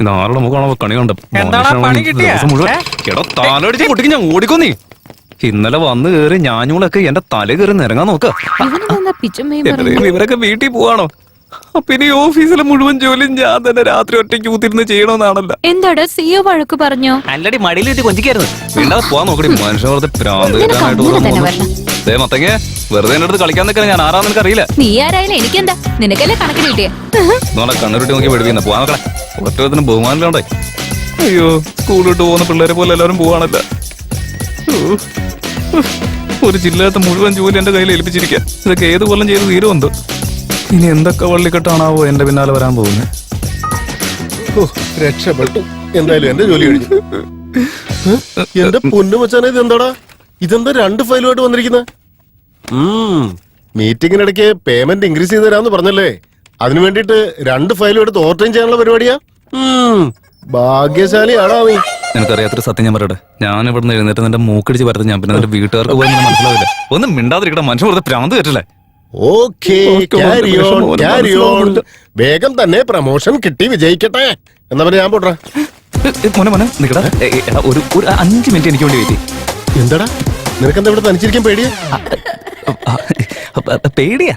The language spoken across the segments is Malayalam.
ഇത് ആരുടെ മുഖമാണോ കണി കണ്ട താലടിച്ച് പൊട്ടിക്ക് ഞാൻ ഓടിക്കൊന്നീ. ഇന്നലെ വന്ന് കയറി ഞാഞ്ഞൂളൊക്കെ എന്റെ തല കയറി നിരങ്ങാൻ നോക്ക. ഇവരൊക്കെ വീട്ടിൽ പോവാണോ? പിന്നെ ഈ ഓഫീസിലെ മുഴുവൻ ജോലിയും ഞാൻ തന്നെ രാത്രി ഒറ്റയ്ക്ക് കൂത്തിരുന്ന് ചെയ്യണമെന്നാണല്ലോ. എന്താടാ സിഒ വഴക്ക് പറഞ്ഞോ? അല്ലടി മടിയിൽ വെച്ച് കൊഞ്ചിക്കായിരുന്നു. വീണ്ടാ പോവാൻ നോക്കടി. മനുഷ്യ വെറുതെ പ്രാന്ത് കേട്ടാനായിട്ട് മത്തങ്ങ വെറുതെ എന്റെ അടുത്ത് കളിക്കാൻ നിൽക്കാൻ ഞാൻ ആരാന്ന് നിനക്ക് അറിയില്ല. നീ ആരായാലും എനിക്കെന്താ? നിനക്കല്ലേ കണക്കിന് കിട്ടിയ കണ്ണുരുട്ടി നോക്കി പഠിപ്പിക്കുന്ന പോവാൻ നോക്കണേ. ഒറ്റത്തിന് ബഹുമാനിലുണ്ടേ. അയ്യോ സ്കൂളിട്ട് പോകുന്ന പിള്ളേരെ പോലെ എല്ലാവരും പോവാണല്ലോ. ഒരു ജില്ലത്തെ മുഴുവൻ ജോലി എന്റെ കയ്യിൽ ഏൽപ്പിച്ചിരിക്കുക. ഇതൊക്കെ ഏത് കൊല്ലം ചെയ്ത് തീരുമെന്തോ. ഇനി എന്തൊക്കെ വള്ളിക്കെട്ടാണാവോ എന്റെ പിന്നാലെ വരാൻ പോകുന്നത്. രക്ഷപ്പെട്ടു. എന്തായാലും എന്റെ ജോലി കഴിഞ്ഞു. എന്റെ പൊന്നു മച്ചാനെ, ഇതെന്താടാ? ഇതെന്താ 2 ഫയലുമായിട്ട് വന്നിരിക്കുന്നത്? മീറ്റിംഗിനിടയ്ക്ക് പേയ്മെന്റ് ഇൻക്രീസ് ചെയ്ത് തരാമെന്ന് പറഞ്ഞല്ലേ? അതിനു വേണ്ടിട്ട് 2 ഫയലും എടുത്ത് ഓവർടൈം ചെയ്യാനുള്ള പരിപാടിയാ. ഭാഗ്യശാലിയാണോ നീ? എനിക്കറിയാത്തൊരു സത്യം ഞാൻ പറയട്ടെ. ഞാൻ ഇവിടുന്ന് എഴുന്നേറ്റ് നിന്റെ മൂക്കടിച്ച് പരത്ത് ഞാൻ പിന്നെ നിന്റെ വീട്ടുകാർക്ക് പോയി മനസ്സിലാവില്ല. ഒന്നും മിണ്ടാതിരിക്കട്ടെ. മനുഷ്യൻ വെറുതെ പ്രാന്ത് കേട്ടില്ലേ? വേഗം തന്നെ പ്രമോഷൻ കിട്ടി വിജയിക്കട്ടെ. എന്നാ പറഞ്ഞ ഞാൻ പോട്ടെ. മോനെ മോനെ നിക്കടാ. ഒരു 5 മിനിറ്റ് എനിക്ക് വേണ്ടി വെയിറ്റ്. എന്താടാ നിനക്കെന്താ ഇവിടെ തനിച്ചിരിക്കാൻ പേടിയാ? പേടിയാ?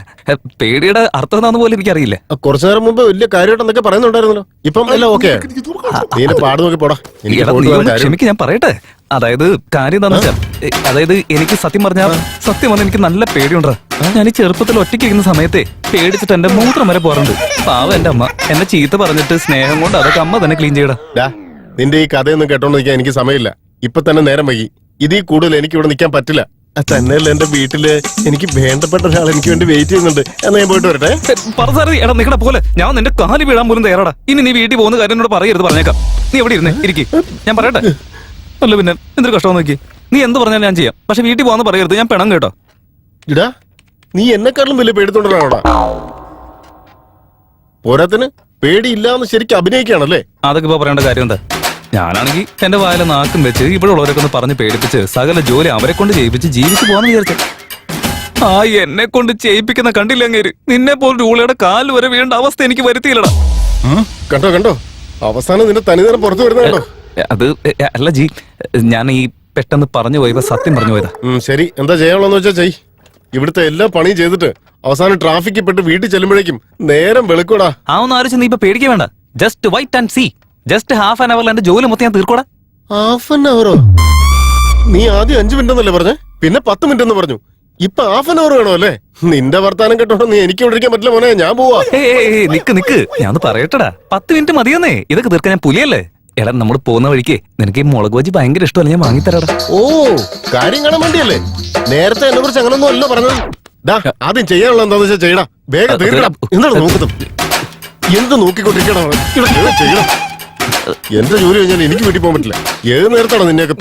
പേടിയുടെ അർത്ഥം എന്താന്ന് പോലും എനിക്കറിയില്ല. കുറച്ചു നേരം മുമ്പ് വലിയ കാര്യമായിട്ടെന്നൊക്കെ പറയുന്നുണ്ടായിരുന്നല്ലോ. ഇപ്പം എല്ലാം ഓക്കെ. നീ പാട് നോക്കി പോടാ. ക്ഷമിക്ക്, ഞാൻ പറയട്ടെ. അതായത് കാര്യം എന്താന്ന് വെച്ചാൽ, അതായത് എനിക്ക് സത്യം പറഞ്ഞാൽ എനിക്ക് നല്ല പേടിയുണ്ടാ. ഞാൻ ഈ ചെറുപ്പത്തിൽ ഒറ്റയ്ക്കിരിക്കുന്ന സമയത്തെ പേടിച്ചിട്ട് എന്റെ മൂത്രം വരെ പോറുണ്ട്. പാവം എന്റെ അമ്മ എന്നെ ചീത്ത പറഞ്ഞിട്ട് സ്നേഹം കൊണ്ട് അതൊക്കെ അമ്മ തന്നെ ക്ലീൻ ചെയ്യടാ. നിന്റെ ഈ കഥയൊന്നും കേട്ടോണ്ട് നിൽക്കാൻ എനിക്ക് സമയമില്ല. ഇപ്പൊ തന്നെ നേരം വൈകി. ഇതിൽ കൂടുതൽ എനിക്ക് ഇവിടെ നിൽക്കാൻ പറ്റില്ല. തന്നെയല്ല എന്റെ വീട്ടില് എനിക്ക് വേണ്ടപ്പെട്ട ഒരാൾ എനിക്ക് വേണ്ടി വെയിറ്റ് ചെയ്യുന്നുണ്ട്. എന്നാ ഞാൻ പോയിട്ട് വരട്ടെ. എടാ നിക്കട പോലെ ഞാൻ നിന്റെ കാല് വീഴാൻ പോലും തയ്യാറാടാ. ഇനി നീ വീട്ടിൽ പോകുന്ന കാര്യം എന്നോട് പറയരുത്, പറഞ്ഞേക്കാം. നീ എവിടെ ഇരുന്നേ ഇരിക്കും, ഞാൻ പറയട്ടെ. അല്ല പിന്നെ എന്തൊരു കഷ്ടം നോക്കി. നീ എന്ത് പറഞ്ഞാലും ഞാൻ ചെയ്യാം. പക്ഷെ വീട്ടിൽ പോകാന്ന് പറയരുത്, ഞാൻ പെണം കേട്ടോ. ഇടാ നീ എന്നെക്കാളും വലിയ പേടിത്തോണ്ടടാ. പോരാത്തിന് പേടിയില്ലാന്ന് ശരിക്കും അഭിനയിക്കുകയാണല്ലേ? അതൊക്കെ ഇപ്പൊ പറയേണ്ട കാര്യം എന്താ? ഞാനാണെങ്കിൽ എന്റെ വായിലെ നാക്കും വെച്ച് ഇവിടെ ഉള്ളവരൊക്കെ ഒന്ന് പറഞ്ഞ് പേടിപ്പിച്ച് സകല ജോലി അവരെ കൊണ്ട് ചെയ്യിപ്പിച്ച് ജീവിച്ചു പോകാന്ന് വിചാരിച്ചു. ആ എന്നെ കൊണ്ട് ചെയ്യിപ്പിക്കുന്ന കണ്ടില്ല അങ്ങേര്. നിന്നെ പോലെ രൂളയുടെ കാല് വരെ വീണ്ട അവസ്ഥ എനിക്ക് വരുത്തിയില്ലടാ. കണ്ടോ കണ്ടോ അവസാനം നിന്റെ തനിതരം പുറത്തു വരുന്ന കണ്ടോ? അത് അല്ല ജി, ഞാൻ ഈ പെട്ടെന്ന് പറഞ്ഞു പോയപ്പോ സത്യം പറഞ്ഞു പോയതാ. ശരി, എന്താ ചെയ്യാനുള്ളതെന്ന് വെച്ചാ ചെയ്. ഇവിടുത്തെ എല്ലാ പണിയും ചെയ്തിട്ട് അവസാനം ട്രാഫിക്കിൽ പെട്ട് വീട്ടിൽ ചെല്ലുമ്പോഴേക്കും നേരം വെളുക്കൂടാ. ആ ഒന്ന് ആലോചിച്ച് നീ ഇപ്പൊ പേടിക്കാൻ വേണ്ട. Just wait and see. Just half an അവറിൽ എന്റെ ജോലി മൊത്തം ഞാൻ തീർക്കോടാ. Half an അവറോ? നീ ആദ്യം 5 മിനിറ്റ് എന്നല്ലേ പറഞ്ഞേ? പിന്നെ 10 മിനിറ്റ് എന്ന് പറഞ്ഞു. ഇപ്പൊ ഹാഫ് ആൻ അവർ വേണോ അല്ലേ? നിന്റെ വർത്താനം കേട്ടോ നീ എനിക്ക് വിളിക്കാൻ പറ്റില്ല മോനെ, ഞാൻ പോവാ. നിക്ക് ഞാൻ പറയട്ടടാ. 10 മിനിറ്റ് മതിയെന്നേ. ഇതൊക്കെ തീർക്കാൻ ഞാൻ പുലിയല്ലേ? എടാ നമ്മൾ പോകുന്ന വഴിക്ക് നിനക്ക് ഈ മുളക് ബജി ഭയങ്കര ഇഷ്ടമല്ല, ഞാൻ വാങ്ങിത്തരാടാ. ഓ കാര്യം കാണാൻ വേണ്ടിയല്ലേ? നേരത്തെ എന്നെ കുറിച്ച് അങ്ങനൊന്നും അല്ലോ പറഞ്ഞത്. ആദ്യം ചെയ്യാനുള്ള എന്താന്ന് വെച്ചാൽ ചെയ്യടാ. വേഗം തീർക്കണം. എന്താണ് നോക്കുന്നത്? എന്ത് നോക്കിക്കൊണ്ടിരിക്കണം? ചെയ്യണം. എന്റെ ജോലി കഴിഞ്ഞാൽ എനിക്ക് വീട്ടിൽ പോകാൻ പറ്റില്ല. ഏത് നേരത്താണ് നിന്നെയൊക്കെ?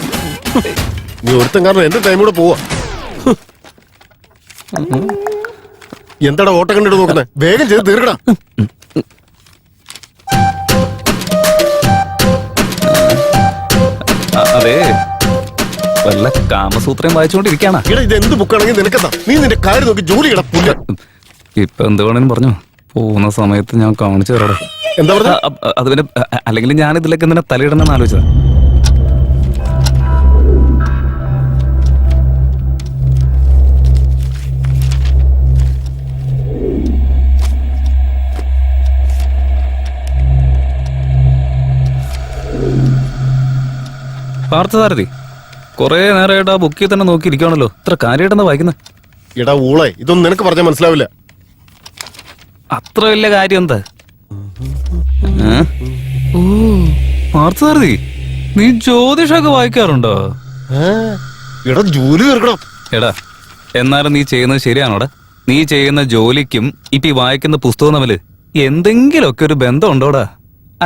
നീ ഒരുത്തം കാരണം എന്റെ ടൈം കൂടെ പോവാ. എന്താടാ ഓട്ടം കണ്ടിട്ട് നോക്കുന്നത്? വേഗം ചെയ്ത് തീർക്കടാ. അതെ, വല്ല കാമസൂത്രം വായിച്ചുകൊണ്ടിരിക്കാണ്. ഇത് എന്ത് ബുക്കാണെങ്കിൽ നിനക്കെന്താ? നീ നിന്റെ കാര്യം നോക്കി ജോലി കിടപ്പില്ല. ഇപ്പൊ എന്ത് വേണേലും പറഞ്ഞു. പോകുന്ന സമയത്ത് ഞാൻ കാണിച്ചു തരാടാ. എന്താ പറഞ്ഞ? അത് പിന്നെ അല്ലെങ്കിൽ ഞാൻ ഇതിലേക്ക് എന്തിനാ തലയിടണമെന്ന് ആലോചിച്ചത്. പാർത്ഥസാരഥി, കൊറേ നേരമായിട്ട് ആ ബുക്കിൽ തന്നെ നോക്കിയിരിക്കണല്ലോ. ഇത്ര കാര്യമായിട്ടെന്താ വായിക്കുന്നത്? എടാ ഊളെ, ഇതൊന്നും നിനക്ക് പറഞ്ഞാൽ മനസ്സിലാവില്ല. അത്ര വലിയ കാര്യം എന്താ? പാർത്ഥസാരഥി, നീ ജ്യോതിഷമൊക്കെ വായിക്കാറുണ്ടോ? എടാ ജോലി തീർക്കണം. എടാ എന്നാലും നീ ചെയ്യുന്നത് ശരിയാണോടാ? നീ ചെയ്യുന്ന ജോലിക്കും ഇപ്പൊ വായിക്കുന്ന പുസ്തകം തമ്മില് എന്തെങ്കിലുമൊക്കെ ഒരു ബന്ധം ഉണ്ടോടാ?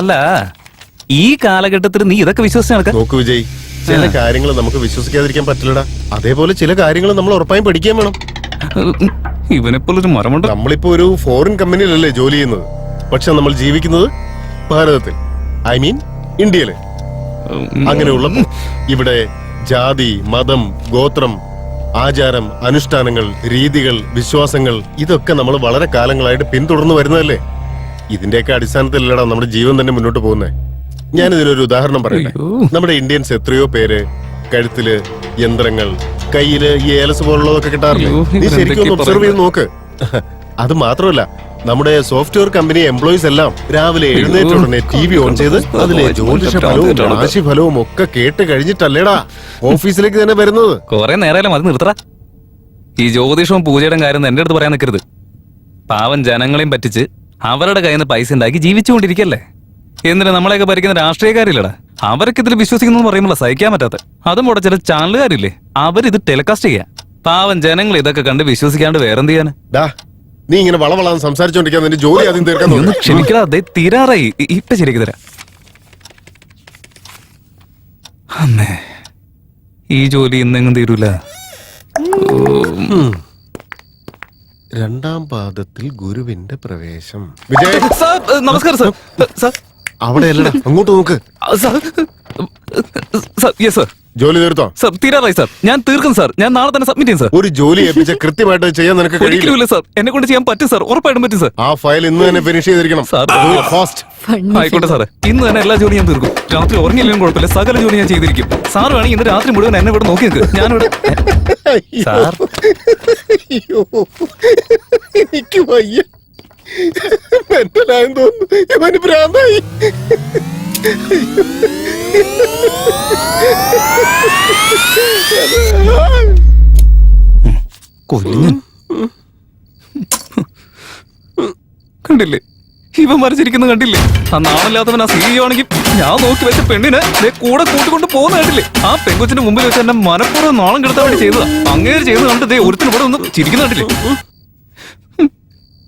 അല്ല ഈ കാലഘട്ടത്തിൽ നീ ഇതൊക്കെ വിശ്വസിച്ച് നടക്കാം? നോക്ക് വിജയ്, ചില കാര്യങ്ങൾ നമുക്ക് വിശ്വസിക്കാതിരിക്കാൻ പറ്റില്ലടാ. അതേപോലെ ചില കാര്യങ്ങൾ നമ്മൾ ഉറപ്പായും പഠിക്കാൻ വേണം. ഇവനെപ്പോലൊരു മരമുണ്ട്. നമ്മളിപ്പോ ഒരു ഫോറിൻ കമ്പനിയിലല്ലേ ജോലി ചെയ്യുന്നത്, പക്ഷെ നമ്മൾ ജീവിക്കുന്നത് ഭാരതത്തിൽ, ഐ മീൻ ഇന്ത്യയില്. അങ്ങനെയുള്ള ഇവിടെ ജാതി, മതം, ഗോത്രം, ആചാരം, അനുഷ്ഠാനങ്ങൾ, രീതികൾ, വിശ്വാസങ്ങൾ ഇതൊക്കെ നമ്മൾ വളരെ കാലങ്ങളായിട്ട് പിന്തുടർന്നു വരുന്നതല്ലേ. ഇതിന്റെയൊക്കെ അടിസ്ഥാനത്തിലല്ലടാ നമ്മുടെ ജീവൻ തന്നെ മുന്നോട്ട് പോകുന്നത്. ഞാനിതിനൊരു ഉദാഹരണം പറയട്ടെ. അയ്യോ. നമ്മുടെ ഇന്ത്യൻസ് എത്രയോ പേര് കഴുത്തില് യന്ത്രങ്ങൾ, കയ്യില് ഈ ഏലസ് പോലുള്ളതൊക്കെ കിട്ടാറില്ലേ? അയ്യോ, നീ ശരിക്കും ഒന്ന് ഇവരെന്തൊക്കെയാ ഒബ്സർവ് ചെയ്ത് നോക്ക്. അത് മാത്രമല്ല, നമ്മുടെ സോഫ്റ്റ്വെയർ കമ്പനി എംപ്ലോയീസ് എല്ലാം രാവിലെ എഴുന്നേറ്റ ഉടനെ TV ഓൺ ചെയ്ത് അതിലെ ജ്യോതിഷ ഫലവും രാശിഫലവും ഒക്കെ കേട്ട് കഴിഞ്ഞിട്ടല്ലേടാ ഓഫീസിലേക്ക് തന്നെ വരുന്നത്. കൊറേ നേരം അത് നിർത്തറ. ഈ ജ്യോതിഷവും പൂജയുടെ കാര്യം എന്റെ അടുത്ത് പറയാൻ നിൽക്കരുത്. പാവം ജനങ്ങളെയും പറ്റിച്ച് അവരുടെ കയ്യിൽ നിന്ന് പൈസ ഉണ്ടാക്കി ജീവിച്ചുകൊണ്ടിരിക്കല്ലേ. എന്നിട്ട് നമ്മളെയൊക്കെ ഭരിക്കുന്ന രാഷ്ട്രീയക്കാരില്ലടാ, അവർക്ക് ഇതിൽ വിശ്വസിക്കുന്നു പറയുമ്പോൾ സഹിക്കാൻ പറ്റാത്ത. അതും കൂടെ ചില ചാനലുകാരില്ലേ, അവരിത് ടെലികാസ്റ്റ് ചെയ്യാ. പാവം ജനങ്ങൾ ഇതൊക്കെ കണ്ട് വിശ്വസിക്കാണ്ട് വേറെന്ത് ചെയ്യാന്? ഡാ, നീ ഇങ്ങനെ വളവളാന്ന് സംസാരിച്ചോണ്ടിരിക്കാൻ നിന്റെ ജോലി ആദ്യം തീർക്കാൻ ഒന്ന് നോക്ക്. ക്ഷമിക്കടാ, അതേ തീരാറായി. ഇപ്പൊ ശരിക്ക് തരാം. അമ്മേ, ഈ ജോലി ഇന്നെങ്ങും തീരൂല. രണ്ടാം പാദത്തിൽ ഗുരുവിന്റെ പ്രവേശം. വിജയ്, സാർ, നമസ്കാരം സാർ. സാർ, അവിടെ അല്ലടാ, അങ്ങോട്ട് നോക്ക്. Sir, sir, yes sir. ജോലി തീർത്തോ? സാർ തീരാറായി സാർ. ഞാൻ തീർക്കും സാർ. ഞാൻ നാളെ തന്നെ സബ്മിറ്റ് ചെയ്യും സാർ. ഒരു ജോലി ഏൽപ്പിച്ച കൃത്യമായിട്ട് ചെയ്യാൻ നിനക്ക് കഴിയില്ല. ഒരിക്കലുമില്ല സാർ. എന്നെ കൊണ്ട് ചെയ്യാൻ പറ്റും സാർ. ഉറപ്പായിട്ടും പറ്റും സാർ. ആ ഫയൽ ഇന്ന് തന്നെ ഫിനിഷ് ചെയ്തിരിക്കണം. Sir, fast. ആയിക്കോട്ടെ സാറേ. ഇന്ന് തന്നെ എല്ലാ ജോലിയും ഞാൻ തീർക്കും. രാത്രി ഉറങ്ങിയില്ലെങ്കിലും കുഴപ്പമില്ല, സകല ജോലി ഞാൻ ചെയ്തിരിക്കും. സാർ വേണമെങ്കിൽ ഇന്ന് രാത്രി മുഴുവൻ എന്നെ ഇവിടെ നോക്കി നിൽക്ക്. ഞാനിവിടെ സാർ. എനിക്ക് വയ്യ, മെന്റലായെന്ന് തോന്നുന്നു. ഇവന് ഭ്രാന്തായി. കൊല്ലും. കണ്ടില്ലേ, ഇവൻ മരിച്ചിരിക്കുന്നത് കണ്ടില്ലേ? ആ നാളില്ലാത്തവൻ ആ CEO ആണെങ്കിൽ ഞാൻ നോക്കി വെച്ച പെണ്ണിനെ ദേ കൂടെ കൂട്ടിക്കൊണ്ട് പോകുന്ന കണ്ടില്ലേ? ആ പെങ്കൊച്ചിന്റെ മുമ്പിൽ വെച്ച് എന്നെ മനഃപൂർവ്വം നാളം കെടുത്താൻ വേണ്ടി ചെയ്തതാ. അങ്ങേര് ചെയ്ത് കണ്ട് ദേ ഒരുത്തിന് ഇവിടെ ഒന്ന് ചിരിക്കുന്ന കണ്ടില്ലേ?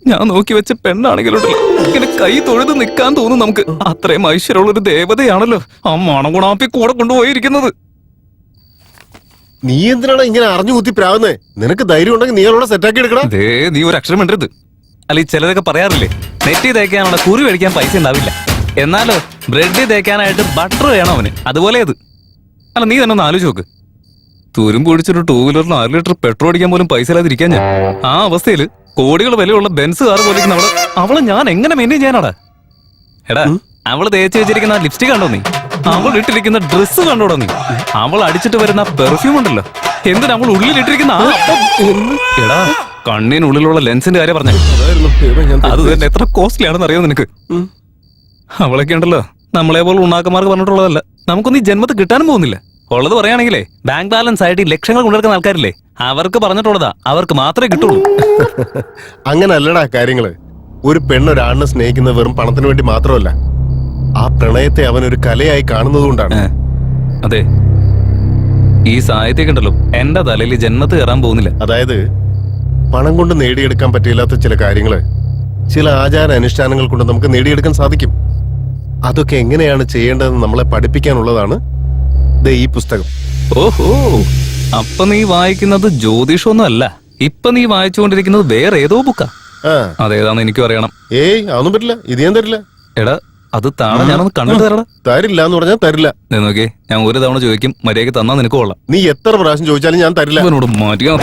ഞാൻ നോക്കി വെച്ച പെണ്ണാണെങ്കിലുണ്ടല്ലോ, ഇങ്ങനെ കൈ തൊഴുത് നിൽക്കാൻ തോന്നും നമുക്ക്. അത്രയും ഐശ്വര്യമുള്ള ഒരു ദേവതയാണല്ലോ ആ മണഗുണാപ്പി കൂടെ കൊണ്ടുപോയിരിക്കുന്നത്. നീ എന്തിനാണ് ഇങ്ങനെ അറിഞ്ഞു കുത്തി പ്രാവുന്നേ? നിനക്ക് ധൈര്യം ഉണ്ടെങ്കിൽ നീ അവളോട് സെറ്റാക്കി എടുക്കടാ. ദേ, നീ ഒരു അക്ഷരം വേണ്ടരുത്. അല്ല, ഈ ചിലരൊക്കെ പറയാറില്ലേ, നെറ്റി തേക്കാനുള്ള കുറി കഴിക്കാൻ പൈസ ഉണ്ടാവില്ല, എന്നാലോ ബ്രെഡ് തേക്കാനായിട്ട് ബട്ടർ വേണം അവന്. അതുപോലെ അത്. അല്ല, നീ തന്നെ ഒന്ന് ആലോചിച്ച് നോക്ക്. തുരുമ്പ് പിടിച്ചൊരു 2 വീലറിന് 6 ലിറ്റർ പെട്രോൾ അടിക്കാൻ പോലും പൈസ ഇല്ലാതിരിക്കാൻ ഞാൻ. ആ അവസ്ഥയിൽ കോടികൾ വിലയുള്ള ബെൻസ് കാർ പോലിരിക്കുന്ന അവളെ ഞാൻ എങ്ങനെ മെയിൻറ്റെയിൻ ചെയ്യാനാടാ? എടാ, അവള് തേച്ച് വെച്ചിരിക്കുന്ന ലിപ്സ്റ്റിക് കണ്ടോ നീ? അവൾ ഇട്ടിരിക്കുന്ന ഡ്രസ്സ് കണ്ടോടോ നീ? അവൾ അടിച്ചിട്ട് വരുന്ന പെർഫ്യൂം ഉണ്ടല്ലോ, എന്തിനാ അവൾ ഉള്ളിലിട്ടിരിക്കുന്ന എടാ, കണ്ണിനുള്ളിലുള്ള ലെൻസിന്റെ കാര്യം പറഞ്ഞ അത് തന്നെ എത്ര കോസ്റ്റ്ലി ആണെന്ന് അറിയാമോ നിനക്ക്? അവളൊക്കെ ഉണ്ടല്ലോ, നമ്മളെ പോലെ ഉണ്ണാക്കന്മാർക്ക് പറഞ്ഞിട്ടുള്ളതല്ല. നമുക്കൊന്നും ഈ ജന്മത്ത് കിട്ടാനും പോകുന്നില്ല. ഉള്ളത് പറയുകയാണെങ്കിലേ, ബാങ്ക് ബാലൻസ് ആയിട്ട് ലക്ഷങ്ങൾ കൊണ്ടുവരുന്ന ആൾക്കാരില്ലേ, അവർക്ക് പറഞ്ഞിട്ടുള്ളതാ, അവർക്ക് മാത്രമേ കിട്ടുള്ളൂ. അങ്ങനല്ലടാ കാര്യങ്ങള്. ഒരു പെണ്ണൊരാണിനെ സ്നേഹിക്കുന്നത് വെറും പണത്തിന് വേണ്ടി മാത്രമല്ല, ആ പ്രണയത്തെ അവൻ ഒരു കലയായി കാണുന്നതുകൊണ്ടാണ്. അതെ, ഈ സാഹിത്യമൊക്കെ ഉണ്ടല്ലോ എന്റെ തലയിൽ ജന്മത്ത് കയറാൻ പോകുന്നില്ല. അതായത് പണം കൊണ്ട് നേടിയെടുക്കാൻ പറ്റില്ലാത്ത ചില കാര്യങ്ങള് ചില ആചാര അനുഷ്ഠാനങ്ങൾ കൊണ്ട് നമുക്ക് നേടിയെടുക്കാൻ സാധിക്കും. അതൊക്കെ എങ്ങനെയാണ് ചെയ്യേണ്ടതെന്ന് നമ്മളെ പഠിപ്പിക്കാനുള്ളതാണ് ദേ ഈ പുസ്തകം. ഓഹോ, അപ്പൊ നീ വായിക്കുന്നത് ജ്യോതിഷമൊന്നും അല്ല, ഇപ്പൊ നീ വായിച്ചുകൊണ്ടിരിക്കുന്നത് വേറെ ഏതോ ബുക്കാ. ആ, അതേതാന്ന് എനിക്കും അറിയണം. ഏയ് അതൊന്നും പറ്റില്ല, ഇത് ഞാൻ തരില്ല. എടാ, അത് താഴെ ഞാനൊന്ന് കണ്ടിട്ട് തരടാ. തരില്ല എന്ന് പറഞ്ഞാൽ തരില്ല. നോക്കിയേ, ഞാൻ ഒരു തവണ ചോദിക്കും, മര്യാദയ്ക്ക് തന്നാ നിനക്ക് കൊള്ളാം. നീ എത്ര പ്രാവശ്യം ചോദിച്ചാലും ഞാൻ തരില്ല. ഇവനോട് മാറ്റിയാ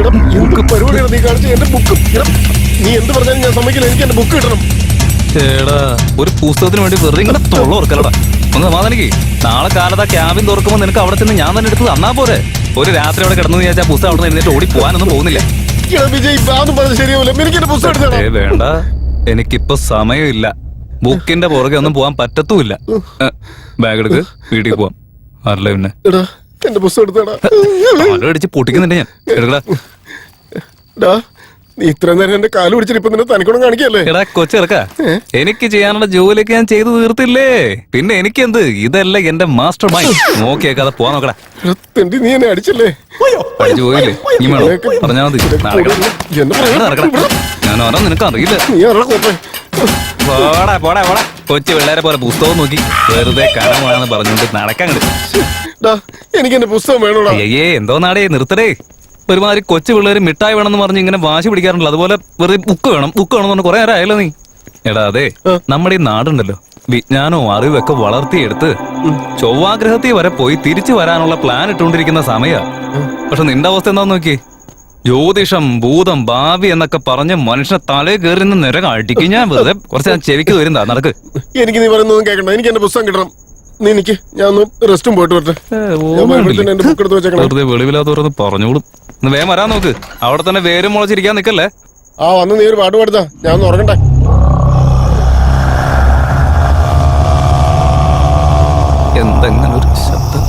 എടാ, എന്ത് പരിപാടിയാണ് നീ കാണിച്ചത്? എന്റെ ബുക്ക് നീ എന്ത് പറഞ്ഞാലും ഞാൻ സമ്മതിക്കില്ല. എനിക്ക് എന്റെ ബുക്ക് കിട്ടണം. ചേടാ, ഒരു പുസ്തകത്തിന് വേണ്ടി വെറുതെ ഇങ്ങനെ തൊള്ള ഓർക്കലടാ. ഒന്ന് സമാധാനിക്ക്. നാളെ കാലത്ത് ക്യാബിൻ തുറക്കുമ്പോൾ നിനക്ക് അവിടെ ചെന്ന് ഞാൻ തന്നെ എടുത്ത് തന്നാ പോരെ. ഒരു രാത്രി അവിടെ കിടന്നു വിചാരിച്ചാൽ പുസ്തകം അവിടെ നിന്ന് എഴുന്നേറ്റ് ഓടി പോകാനൊന്നും പോകുന്നില്ല. എടാ വിജയ്, ഇതൊന്നും പറഞ്ഞത് ശരിയാവില്ല. എനിക്ക് എന്റെ പുസ്തകം എടുത്തോ. വേണ്ട, എനിക്കിപ്പോ സമയമില്ല. ബുക്കിന്റെ പുറകെ ഒന്നും പോകാൻ പറ്റത്തുമില്ല. ബാഗ് എടുക്ക്, വീട്ടിൽ പോവാം. ആരല്ലേ പിന്നെ എടാ, എന്റെ പുസ്തകം എടുത്തേടാ. അടിച്ച് പൊട്ടിക്കുന്നുണ്ട് ഞാൻ. എടുക്കടാ. എടാ, നീ ഇത്ര നേരം എന്റെ കാല് പിടിച്ചിട്ട് ഇപ്പൊ നിന്നെ തനിക്കൊന്നും കാണിക്കല്ലേ? എടാ കൊച്ചിറക്ക, എനിക്ക് ചെയ്യാനുള്ള ജോലിയൊക്കെ ഞാൻ ചെയ്തു തീർത്തില്ലേ? പിന്നെ എനിക്കെന്ത്? ഇതല്ല എന്റെ മാസ്റ്റർ മൈൻഡ്. നോക്കിയേക്കാതെ പോവാൻ നോക്കടാ. എടാ, തെണ്ടി നീ എന്നെ അടിച്ചല്ലേ? അടിച്ചു പോയില്ലേ? നീ വേണം പറഞ്ഞാ മതി. ഞാൻ ഓരോ നിനക്ക് അറിയില്ല. നീ ആരാ കോപ്പേ? പോടാ പോടാ പോടാ. കൊച്ചു പിള്ളേരെ പോലെ പുസ്തകം നോക്കി വെറുതെ കനമാണെന്ന് പറഞ്ഞുകൊണ്ട് നടക്കാൻ കണ്ടു. എനിക്ക് എന്റെ പുസ്തകം വേണോടാ. അയ്യേ, എന്തോ നാടേ, നിർത്തടേ. ഒരുമാതിരി കൊച്ചു പിള്ളേര് മിഠായി വേണമെന്ന് പറഞ്ഞ് ഇങ്ങനെ വാശി പിടിക്കാറുണ്ടല്ലോ, അതുപോലെ വെറുതെ ബുക്ക് വേണം എന്ന് പറഞ്ഞ് കുറെ നേരം ആയല്ലോ നീ. എടാ, അതെ, നമ്മുടെ ഈ നാടുണ്ടല്ലോ, വിജ്ഞാനവും അറിവൊക്കെ വളർത്തിയെടുത്ത് ചൊവ്വാഗ്രഹത്തിൽ വരെ പോയി തിരിച്ചു വരാനുള്ള പ്ലാൻ ഇട്ടുകൊണ്ടിരിക്കുന്ന സമയ. പക്ഷെ നിന്റെ അവസ്ഥ എന്താന്ന് നോക്കി, ജ്യോതിഷം ഭൂതം ഭാവി എന്നൊക്കെ പറഞ്ഞ് മനുഷ്യനെ തലേ കയറി നിരക അടിക്കും ഞാൻ വെറുതെ കുറച്ച് ഞാൻ ചെവിക്ക് വരുന്നതാ നടക്ക്. എനിക്ക് നീ പറയുന്നൊന്നും കേൾക്കണ്ട. എനിക്ക് എന്റെ പുസ്തകം കിട്ടണം. നീ എനിക്ക് ഞാൻ ഒന്ന് റെസ്റ്റും പോയിട്ട് വരട്ടെ. ഞാൻ വരുമ്പോഴത്തേനും എന്റെ ബുക്ക് എടുത്ത് വെച്ചേക്കണം. വെറുതെ വെളിവില്ലാത്തവരൊന്ന് പറഞ്ഞോളും. ഒന്ന് വേഗം വരാൻ നോക്ക്. അവിടെ തന്നെ വേരും മുളച്ചിരിക്കാൻ നിക്കല്ലേ. ആ വന്ന് നീ ഒരു പാട്ട് പാടുത്താ, ഞാൻ ഒന്ന് ഉറങ്ങട്ടെ. എന്തെങ്ങനെ ഒരു ശബ്ദം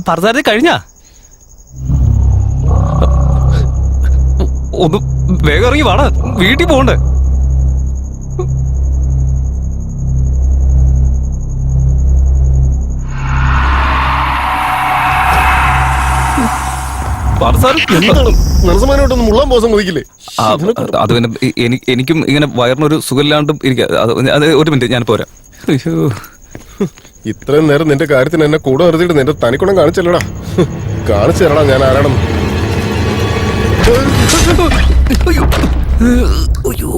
പറസാരതി കഴിഞ്ഞാ ഒന്ന് വേഗം ഇറങ്ങി വാടാ, വീട്ടിൽ പോകണ്ടേ. നരസമാനോട്ടൊന്നും മുള്ളാൻ പോസം മതിക്കില്ലേ? അത് പിന്നെ എനിക്കും ഇങ്ങനെ വയറിനൊരു സുഖമില്ലാണ്ടും ഇരിക്കുക. അത് ഒരു മിനിറ്റ് ഞാൻ പോരാ. അയ്യോ, ഇത്രയും നേരം നിന്റെ കാര്യത്തിന് എന്നെ കൂടെ നിർത്തിയിട്ട് നിന്റെ തനിക്കുണം കാണിച്ചല്ലടാ. കാണിച്ചു തരടാ ഞാൻ ആരാണെന്ന്. അയ്യോ